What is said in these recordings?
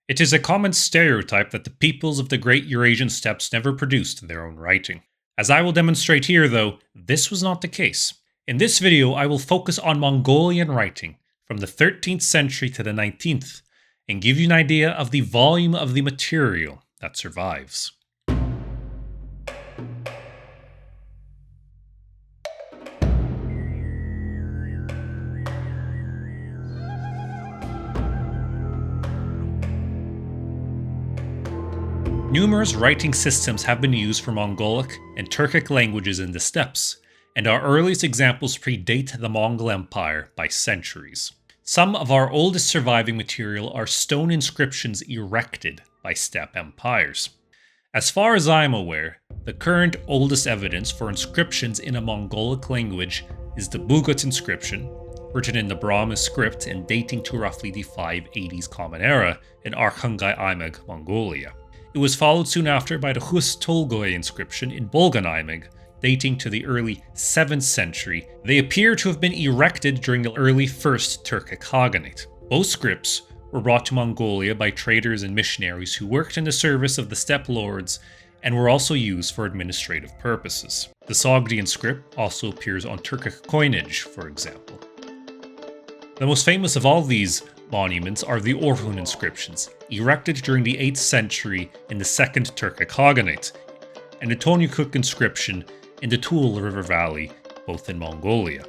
It is a common stereotype that the peoples of the Great Eurasian Steppes never produced their own writing. As I will demonstrate here, though, this was not the case. In this video, I will focus on Mongolian writing from the 13th century to the 19th, and give you an idea of the volume of the material that survives. Numerous writing systems have been used for Mongolic and Turkic languages in the steppes, and our earliest examples predate the Mongol Empire by centuries. Some of our oldest surviving material are stone inscriptions erected by steppe empires. As far as I am aware, the current oldest evidence for inscriptions in a Mongolic language is the Bugut inscription, written in the Brahmi script and dating to roughly the 580s Common Era in Orkhon, Mongolia. It was followed soon after by the Khuis Tolgoi inscription in Bolgan, dating to the early 7th century. They appear to have been erected during the early First Turkic Khaganate. Both scripts were brought to Mongolia by traders and missionaries who worked in the service of the steppe lords and were also used for administrative purposes. The Sogdian script also appears on Turkic coinage, for example. The most famous of all these monuments are the Orkhon inscriptions, erected during the 8th century in the Second Turkic Khaganate, and the Tonyukuk inscription in the Toul River Valley, both in Mongolia.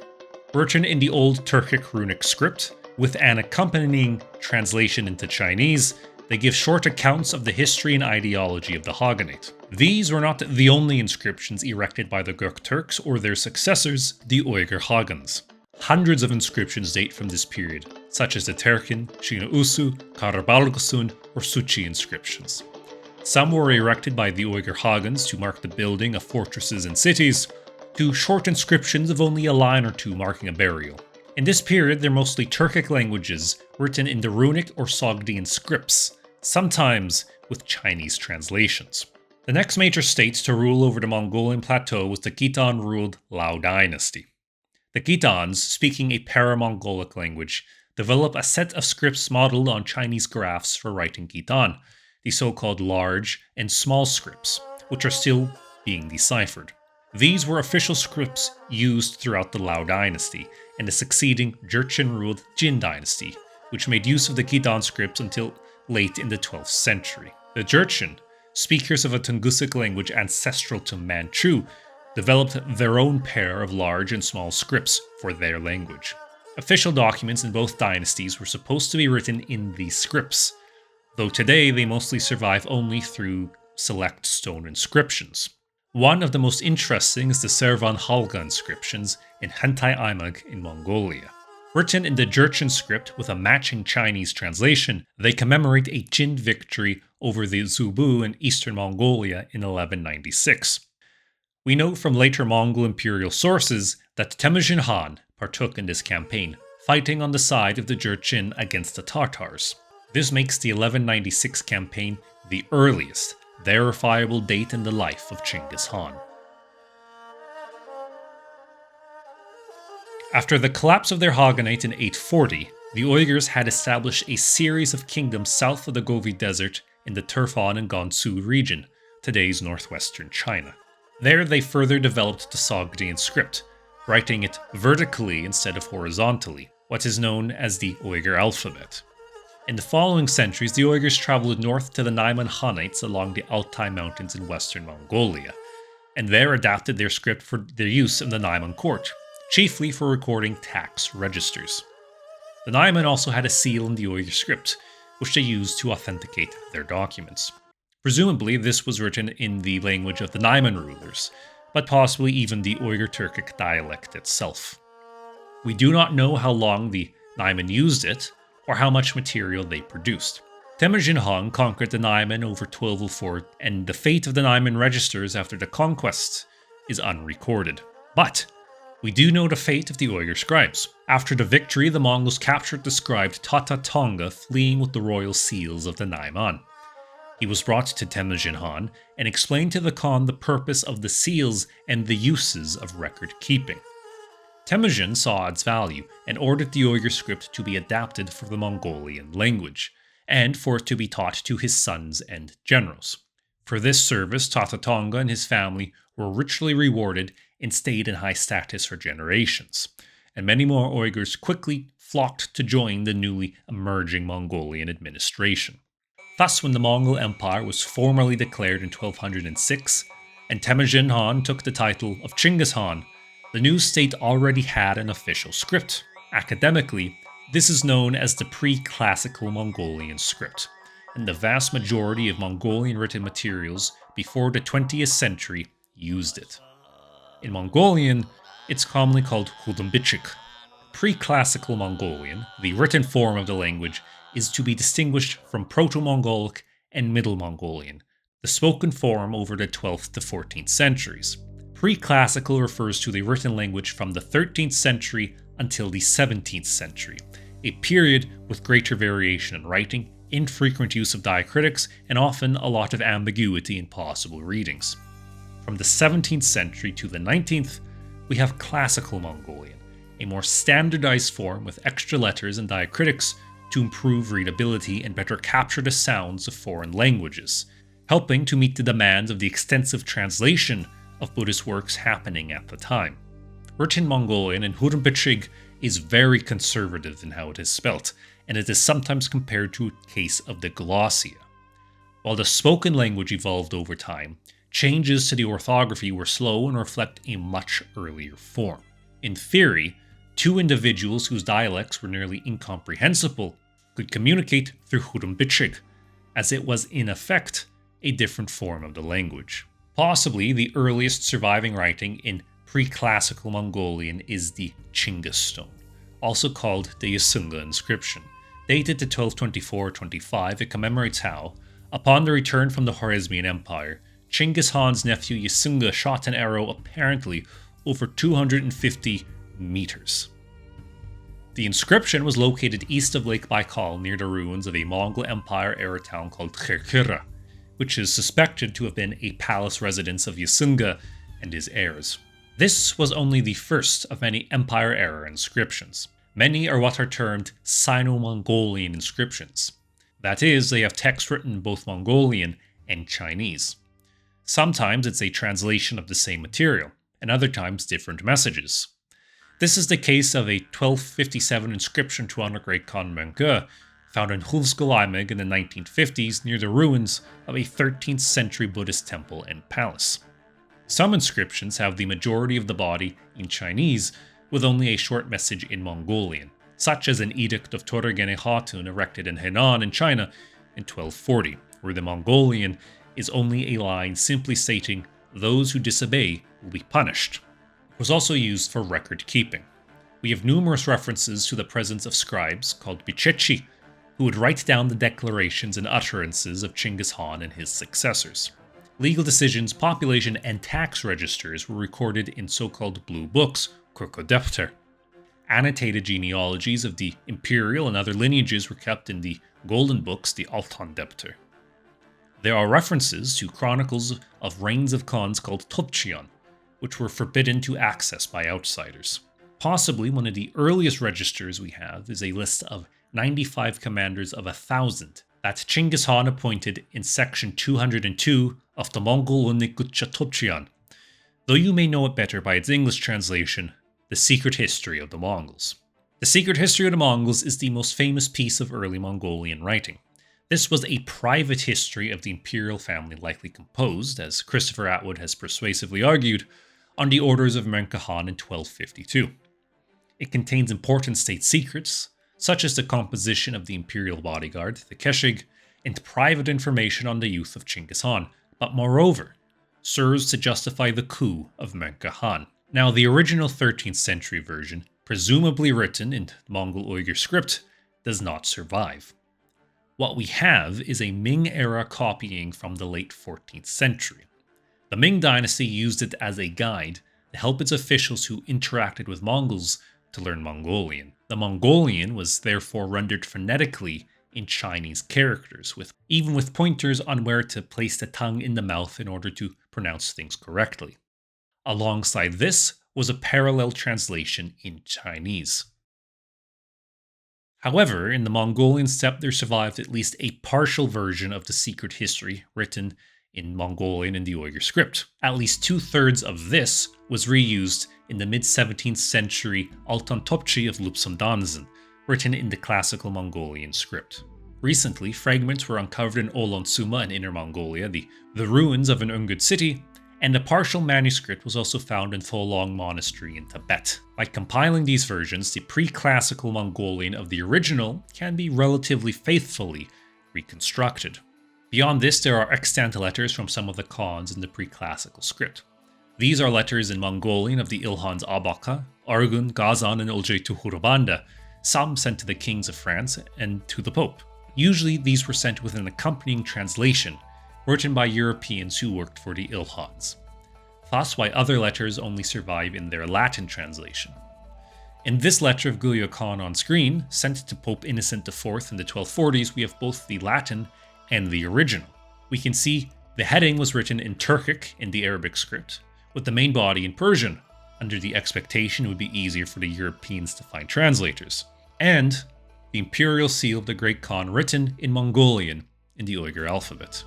Written in the Old Turkic runic script, with an accompanying translation into Chinese, they give short accounts of the history and ideology of the Khaganate. These were not the only inscriptions erected by the Gökturks or their successors, the Uyghur Khagans. Hundreds of inscriptions date from this period, such as the Terkin, Shinausu, Karabalgasun, or Suchi inscriptions. Some were erected by the Uyghur Khagans to mark the building of fortresses and cities, to short inscriptions of only a line or two marking a burial. In this period, they're mostly Turkic languages written in the runic or Sogdian scripts, sometimes with Chinese translations. The next major state to rule over the Mongolian plateau was the Khitan-ruled Lao dynasty. The Khitans, speaking a para-Mongolic language, develop a set of scripts modeled on Chinese graphs for writing Khitan, the so-called large and small scripts, which are still being deciphered. These were official scripts used throughout the Lao dynasty and the succeeding Jurchen-ruled Jin dynasty, which made use of the Khitan scripts until late in the 12th century. The Jurchen, speakers of a Tungusic language ancestral to Manchu, developed their own pair of large and small scripts for their language. Official documents in both dynasties were supposed to be written in these scripts, though today they mostly survive only through select stone inscriptions. One of the most interesting is the Servan Halga inscriptions in Hentai Aimag in Mongolia. Written in the Jurchen script with a matching Chinese translation, they commemorate a Jin victory over the Zubu in eastern Mongolia in 1196. We know from later Mongol imperial sources that Temujin Han partook in this campaign, fighting on the side of the Jurchen against the Tatars. This makes the 1196 campaign the earliest verifiable date in the life of Chinggis Khan. After the collapse of their Khaganate in 840, the Uyghurs had established a series of kingdoms south of the Gobi Desert in the Turfan and Gansu region, today's northwestern China. There they further developed the Sogdian script, writing it vertically instead of horizontally, what is known as the Uyghur alphabet. In the following centuries, the Uyghurs traveled north to the Naiman Khanates along the Altai Mountains in western Mongolia, and there adapted their script for their use in the Naiman court, chiefly for recording tax registers. The Naiman also had a seal in the Uyghur script, which they used to authenticate their documents. Presumably, this was written in the language of the Naiman rulers, but possibly even the Uyghur Turkic dialect itself. We do not know how long the Naiman used it, or how much material they produced. Temujin Han conquered the Naiman over 1204, and the fate of the Naiman registers after the conquest is unrecorded. But we do know the fate of the Uyghur scribes. After the victory, the Mongols captured the scribe Tata Tonga, fleeing with the royal seals of the Naiman. He was brought to Temujin Han and explained to the Khan the purpose of the seals and the uses of record keeping. Temujin saw its value and ordered the Uyghur script to be adapted for the Mongolian language, and for it to be taught to his sons and generals. For this service, Tatatonga and his family were richly rewarded and stayed in high status for generations, and many more Uyghurs quickly flocked to join the newly emerging Mongolian administration. Thus, when the Mongol Empire was formally declared in 1206, and Temujin Han took the title of Chinggis Khan, the new state already had an official script. Academically, this is known as the Pre-Classical Mongolian script, and the vast majority of Mongolian written materials before the 20th century used it. In Mongolian, it's commonly called Hudumbichik. Pre-Classical Mongolian, the written form of the language, is to be distinguished from Proto-Mongolic and Middle Mongolian, the spoken form over the 12th to 14th centuries. Pre-Classical refers to the written language from the 13th century until the 17th century, a period with greater variation in writing, infrequent use of diacritics, and often a lot of ambiguity in possible readings. From the 17th century to the 19th, we have Classical Mongolian, a more standardized form with extra letters and diacritics to improve readability and better capture the sounds of foreign languages, helping to meet the demands of the extensive translation of Buddhist works happening at the time. Written Mongolian in Hudumbichig is very conservative in how it is spelt, and it is sometimes compared to a case of the glossia. While the spoken language evolved over time, changes to the orthography were slow and reflect a much earlier form. In theory, two individuals whose dialects were nearly incomprehensible could communicate through Hudumbichig, as it was in effect a different form of the language. Possibly the earliest surviving writing in pre-classical Mongolian is the Chinggis stone, also called the Yisunga inscription. Dated to 1224-25, it commemorates how, upon the return from the Khwarezmian Empire, Chinggis Khan's nephew Yisunga shot an arrow apparently over 250 meters. The inscription was located east of Lake Baikal near the ruins of a Mongol Empire era town called Kherkira, which is suspected to have been a palace residence of Yisunga and his heirs. This was only the first of many Empire-era inscriptions. Many are what are termed Sino-Mongolian inscriptions. That is, they have text written in both Mongolian and Chinese. Sometimes it's a translation of the same material, and other times different messages. This is the case of a 1257 inscription to honor Great Khan Mengke, found in Hulsgalaimig in the 1950s near the ruins of a 13th century Buddhist temple and palace. Some inscriptions have the majority of the body in Chinese, with only a short message in Mongolian, such as an edict of Toragene Hatun erected in Henan in China in 1240, where the Mongolian is only a line simply stating, "Those who disobey will be punished." It was also used for record keeping. We have numerous references to the presence of scribes called bichechi, who would write down the declarations and utterances of Chinggis Khan and his successors. Legal decisions, population, and tax registers were recorded in so-called blue books, Kurkodepter. Annotated genealogies of the imperial and other lineages were kept in the golden books, the Altandepter. There are references to chronicles of reigns of Khans called Topchion, which were forbidden to access by outsiders. Possibly one of the earliest registers we have is a list of 95 commanders of 1,000 that Chinggis Khan appointed in section 202 of the Mongol Unikutcha Topchion, though you may know it better by its English translation, The Secret History of the Mongols. The Secret History of the Mongols is the most famous piece of early Mongolian writing. This was a private history of the imperial family, likely composed, as Christopher Atwood has persuasively argued, on the orders of Mengke Khan in 1252. It contains important state secrets, such as the composition of the imperial bodyguard, the Keshig, and private information on the youth of Chinggis Khan, but moreover, serves to justify the coup of Mengke Khan. Now, the original 13th century version, presumably written in Mongol Uyghur script, does not survive. What we have is a Ming-era copying from the late 14th century. The Ming dynasty used it as a guide to help its officials who interacted with Mongols to learn Mongolian. The Mongolian was therefore rendered phonetically in Chinese characters, even with pointers on where to place the tongue in the mouth in order to pronounce things correctly. Alongside this was a parallel translation in Chinese. However, in the Mongolian steppe, there survived at least a partial version of the secret history written in Mongolian in the Uyghur script. At least 2/3 of this was reused in the mid-17th century Altan Topçi of Lübsamdanzen, written in the classical Mongolian script. Recently, fragments were uncovered in Olonsuma in Inner Mongolia, the ruins of an Uyghur city, and a partial manuscript was also found in Tholong Monastery in Tibet. By compiling these versions, the pre-classical Mongolian of the original can be relatively faithfully reconstructed. Beyond this, there are extant letters from some of the Khans in the pre-classical script. These are letters in Mongolian of the Ilkhans Abaka, Argun, Gazan, and Olcay-Tuhurabanda, some sent to the kings of France and to the Pope. Usually, these were sent with an accompanying translation, written by Europeans who worked for the Ilkhans. Thus, why other letters only survive in their Latin translation. In this letter of Gulya Khan on screen, sent to Pope Innocent IV in the 1240s, we have both the Latin and the original. We can see the heading was written in Turkic in the Arabic script, with the main body in Persian, under the expectation it would be easier for the Europeans to find translators, and the imperial seal of the Great Khan written in Mongolian in the Uyghur alphabet.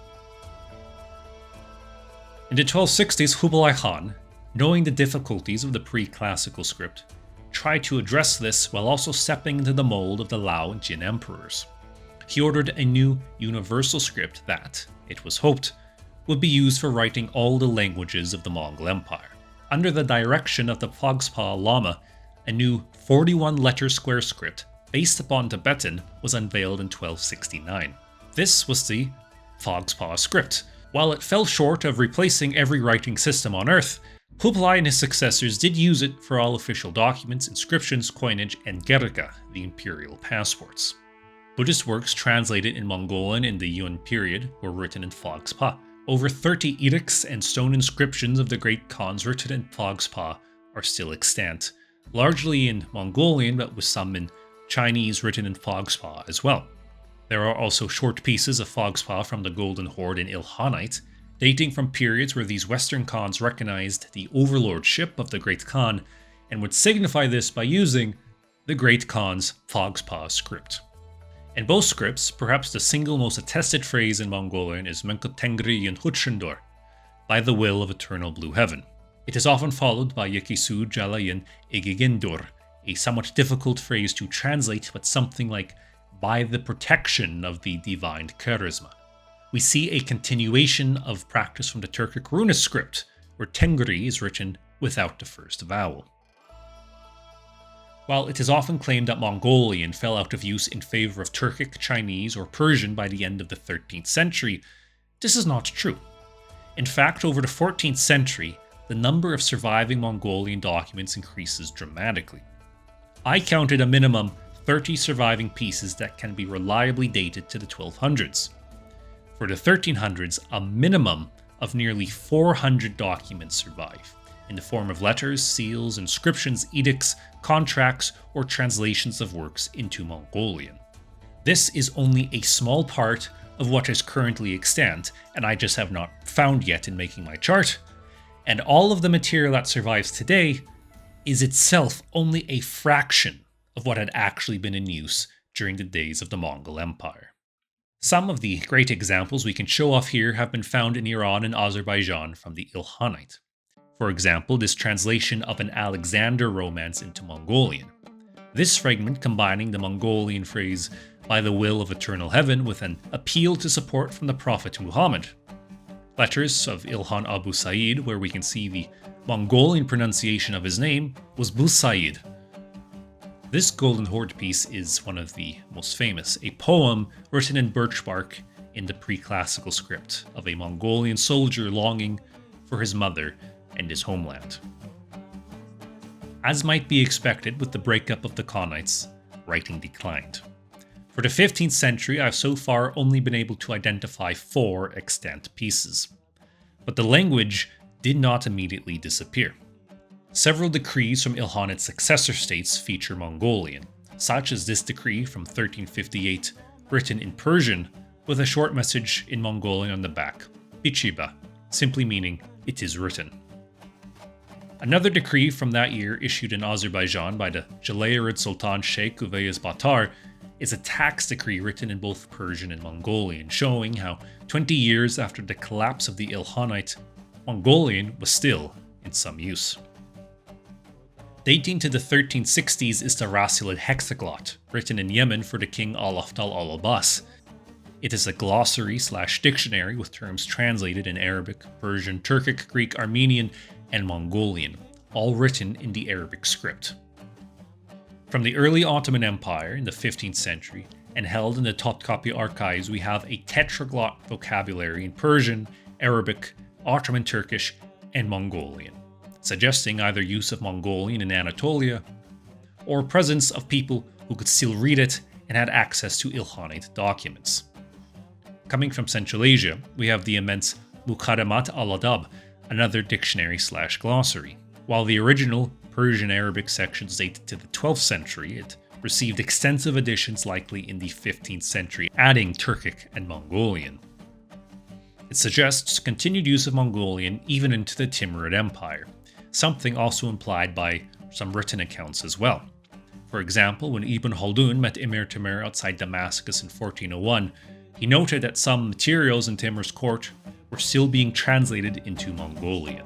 In the 1260s, Kublai Khan, knowing the difficulties of the pre-classical script, tried to address this while also stepping into the mold of the Lao and Jin emperors. He ordered a new universal script that, it was hoped, would be used for writing all the languages of the Mongol Empire. Under the direction of the Phags-pa Lama, a new 41-letter square script based upon Tibetan was unveiled in 1269. This was the Phags-pa script. While it fell short of replacing every writing system on Earth, Kublai and his successors did use it for all official documents, inscriptions, coinage, and gerga, the imperial passports. Buddhist works translated in Mongolian in the Yuan period were written in Phags-pa. Over 30 edicts and stone inscriptions of the Great Khans written in Phags-pa are still extant, largely in Mongolian but with some in Chinese written in Phags-pa as well. There are also short pieces of Phags-pa from the Golden Horde in Ilkhanate, dating from periods where these Western Khans recognized the overlordship of the Great Khan and would signify this by using the Great Khan's Phags-pa script. In both scripts, perhaps the single most attested phrase in Mongolian is Menkut Tengri Yin Hutshindor, by the will of eternal blue heaven. It is often followed by Yekisu Jalayin Egigindur, a somewhat difficult phrase to translate but something like by the protection of the divine charisma. We see a continuation of practice from the Turkic Runist script, where Tengri is written without the first vowel. While it is often claimed that Mongolian fell out of use in favor of Turkic, Chinese, or Persian by the end of the 13th century, this is not true. In fact, over the 14th century, the number of surviving Mongolian documents increases dramatically. I counted a minimum 30 surviving pieces that can be reliably dated to the 1200s. For the 1300s, a minimum of nearly 400 documents survive, in the form of letters, seals, inscriptions, edicts, contracts, or translations of works into Mongolian. This is only a small part of what is currently extant, and I just have not found yet in making my chart, and all of the material that survives today is itself only a fraction of what had actually been in use during the days of the Mongol Empire. Some of the great examples we can show off here have been found in Iran and Azerbaijan from the Ilkhanate. For example, this translation of an Alexander romance into Mongolian. This fragment combining the Mongolian phrase, by the will of eternal heaven, with an appeal to support from the Prophet Muhammad. Letters of Ilhan Abu Sa'id, where we can see the Mongolian pronunciation of his name, was Busaid. This Golden Horde piece is one of the most famous, a poem written in birch bark in the pre-classical script of a Mongolian soldier longing for his mother and his homeland. As might be expected with the breakup of the Khanites, writing declined. For the 15th century, I've so far only been able to identify 4 extant pieces. But the language did not immediately disappear. Several decrees from Ilkhanate successor states feature Mongolian, such as this decree from 1358, written in Persian, with a short message in Mongolian on the back, Bichiba, simply meaning it is written. Another decree from that year issued in Azerbaijan by the Jalayirid Sultan Sheikh Uveyaz Batar is a tax decree written in both Persian and Mongolian, showing how 20 years after the collapse of the Ilkhanate, Mongolian was still in some use. Dating to the 1360s is the Rasilid hexaglot, written in Yemen for the king Alafdal al-Abbas. It is a glossary/dictionary with terms translated in Arabic, Persian, Turkic, Greek, Armenian, and Mongolian, all written in the Arabic script. From the early Ottoman Empire in the 15th century and held in the Topkapi archives, we have a tetraglot vocabulary in Persian, Arabic, Ottoman Turkish, and Mongolian, suggesting either use of Mongolian in Anatolia or presence of people who could still read it and had access to Ilkhanate documents. Coming from Central Asia, we have the immense Muqaddamat al-Adab, another dictionary/glossary. While the original Persian-Arabic sections date to the 12th century, it received extensive additions likely in the 15th century, adding Turkic and Mongolian. It suggests continued use of Mongolian even into the Timurid Empire, something also implied by some written accounts as well. For example, when Ibn Khaldun met Emir Timur outside Damascus in 1401, he noted that some materials in Timur's court were still being translated into Mongolian.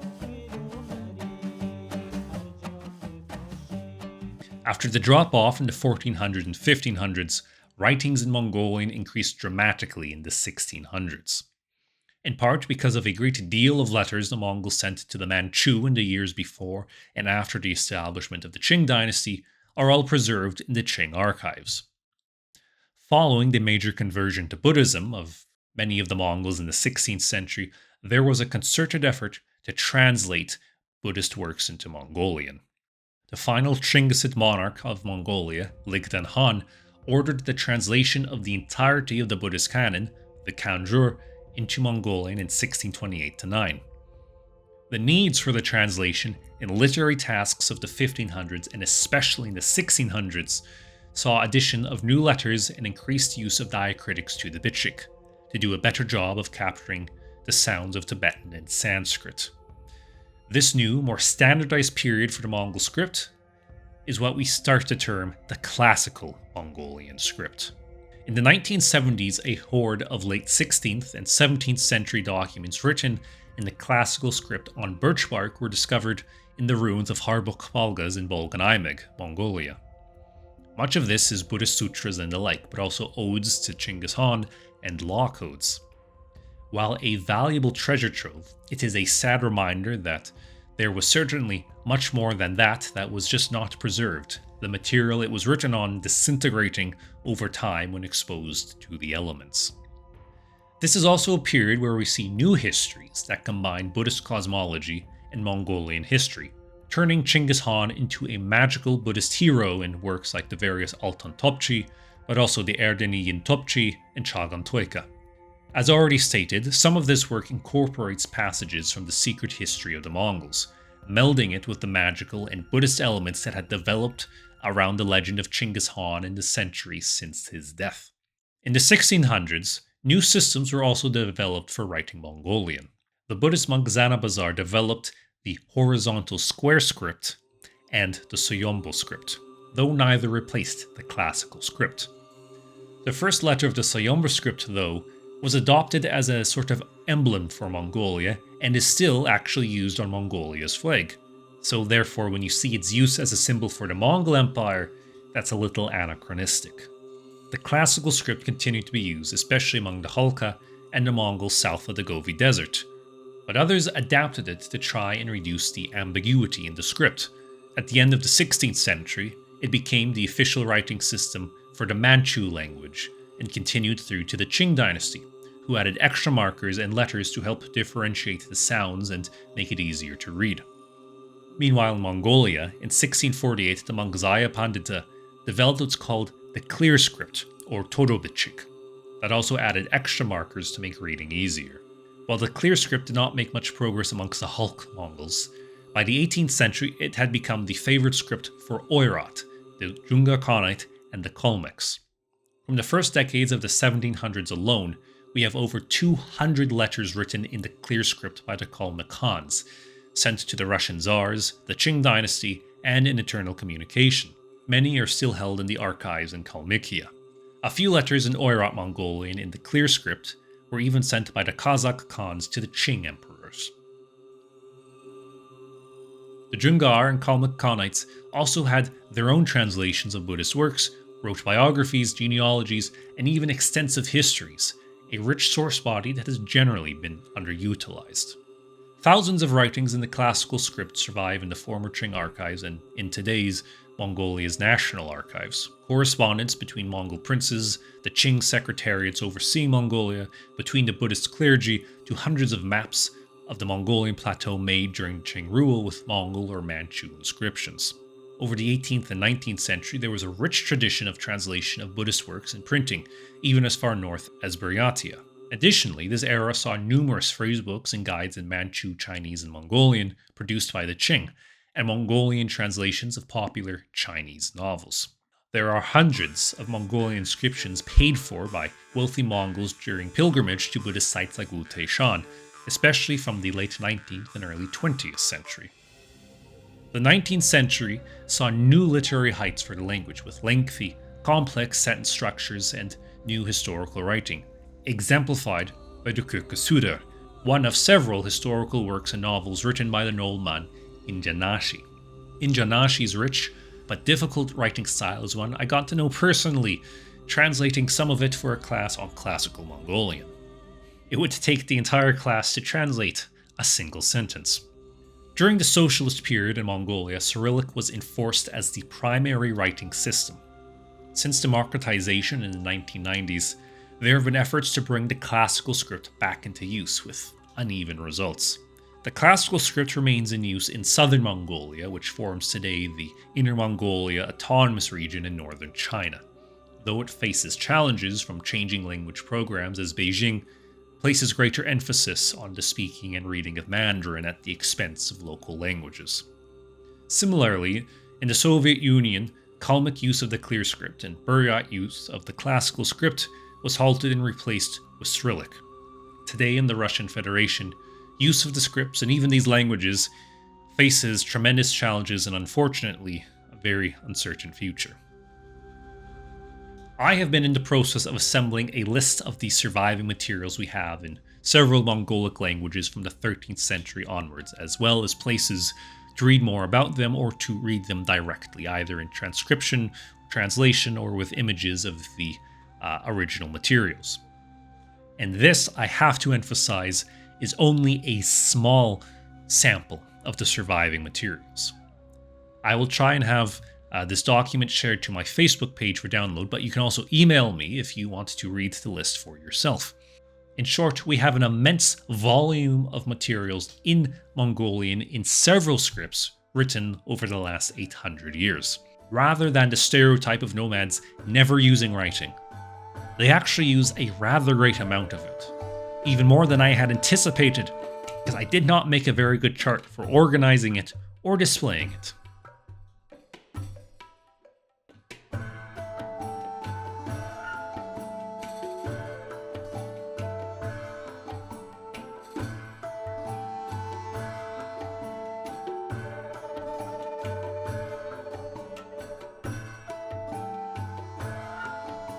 After the drop-off in the 1400s and 1500s, writings in Mongolian increased dramatically in the 1600s. In part because of a great deal of letters the Mongols sent to the Manchu in the years before and after the establishment of the Qing dynasty are all preserved in the Qing archives. Following the major conversion to Buddhism of many of the Mongols in the 16th century, there was a concerted effort to translate Buddhist works into Mongolian. The final Chinggis monarch of Mongolia, Ligdan Khan, ordered the translation of the entirety of the Buddhist canon, the Kanjur, into Mongolian in 1628-9. The needs for the translation in literary tasks of the 1500s and especially in the 1600s saw addition of new letters and increased use of diacritics to the Bitchik to do a better job of capturing the sounds of Tibetan and Sanskrit. This new, more standardized period for the Mongol script is what we start to term the Classical Mongolian script. In the 1970s, a horde of late 16th and 17th century documents written in the classical script on birch bark were discovered in the ruins of Harbuk Balgas in Bolgan-Imig, Mongolia. Much of this is Buddhist sutras and the like, but also odes to Chinggis Khan and law codes. While a valuable treasure trove, it is a sad reminder that there was certainly much more than that was just not preserved, the material it was written on disintegrating over time when exposed to the elements. This is also a period where we see new histories that combine Buddhist cosmology and Mongolian history, turning Chinggis Khan into a magical Buddhist hero in works like the various Altan Topçi, but also the Erdeniyin Topçi and Chagan Toyka. As already stated, some of this work incorporates passages from the secret history of the Mongols, melding it with the magical and Buddhist elements that had developed around the legend of Chinggis Khan in the centuries since his death. In the 1600s, new systems were also developed for writing Mongolian. The Buddhist monk Zanabazar developed the horizontal square script and the Soyombo script, though neither replaced the classical script. The first letter of the Soyombo script, though, was adopted as a sort of emblem for Mongolia and is still actually used on Mongolia's flag. So therefore, when you see its use as a symbol for the Mongol Empire, that's a little anachronistic. The classical script continued to be used, especially among the Khalkha and the Mongols south of the Gobi Desert, but others adapted it to try and reduce the ambiguity in the script. At the end of the 16th century, it became the official writing system for the Manchu language and continued through to the Qing dynasty, who added extra markers and letters to help differentiate the sounds and make it easier to read. Meanwhile, in Mongolia, in 1648, the monk Zaya Pandita developed what's called the clear script, or Todobitchik, that also added extra markers to make reading easier. While the clear script did not make much progress amongst the Khalq Mongols, by the 18th century it had become the favorite script for Oirat, the Junga Khanate, and the Kalmyks. From the first decades of the 1700s alone, we have over 200 letters written in the clear script by the Kalmyk Khans, sent to the Russian Tsars, the Qing dynasty, and in eternal communication. Many are still held in the archives in Kalmykia. A few letters in Oirat Mongolian in the clear script were even sent by the Kazakh Khans to the Qing emperors. The Jungar and Kalmyk Khanites also had their own translations of Buddhist works, wrote biographies, genealogies, and even extensive histories, a rich source body that has generally been underutilized. Thousands of writings in the classical script survive in the former Qing archives and in today's Mongolia's national archives. Correspondence between Mongol princes, the Qing secretariats overseeing Mongolia, between the Buddhist clergy, to hundreds of maps of the Mongolian plateau made during Qing rule with Mongol or Manchu inscriptions. Over the 18th and 19th century, there was a rich tradition of translation of Buddhist works and printing, even as far north as Buryatia. Additionally, this era saw numerous phrasebooks and guides in Manchu, Chinese, and Mongolian produced by the Qing, and Mongolian translations of popular Chinese novels. There are hundreds of Mongolian inscriptions paid for by wealthy Mongols during pilgrimage to Buddhist sites like Wutai-Shan, especially from the late 19th and early 20th century. The 19th century saw new literary heights for the language, with lengthy, complex sentence structures and new historical writing, exemplified by the Kyrkosudar, one of several historical works and novels written by the nobleman Injanashi. Injanashi's rich but difficult writing style is one I got to know personally, translating some of it for a class on classical Mongolian. It would take the entire class to translate a single sentence. During the socialist period in Mongolia, Cyrillic was enforced as the primary writing system. Since democratization in the 1990s, there have been efforts to bring the classical script back into use, with uneven results. The classical script remains in use in southern Mongolia, which forms today the Inner Mongolia Autonomous Region in northern China, though it faces challenges from changing language programs as Beijing places greater emphasis on the speaking and reading of Mandarin at the expense of local languages. Similarly, in the Soviet Union, Kalmyk use of the clear script and Buryat use of the classical script was halted and replaced with Cyrillic. Today in the Russian Federation, use of the scripts and even these languages faces tremendous challenges and unfortunately a very uncertain future. I have been in the process of assembling a list of the surviving materials we have in several Mongolic languages from the 13th century onwards, as well as places to read more about them or to read them directly, either in transcription, translation, or with images of the original materials. And this, I have to emphasize, is only a small sample of the surviving materials. I will try and have this document shared to my Facebook page for download, but you can also email me if you want to read the list for yourself. In short, we have an immense volume of materials in Mongolian in several scripts written over the last 800 years. Rather than the stereotype of nomads never using writing, they actually use a rather great amount of it. Even more than I had anticipated, because I did not make a very good chart for organizing it or displaying it.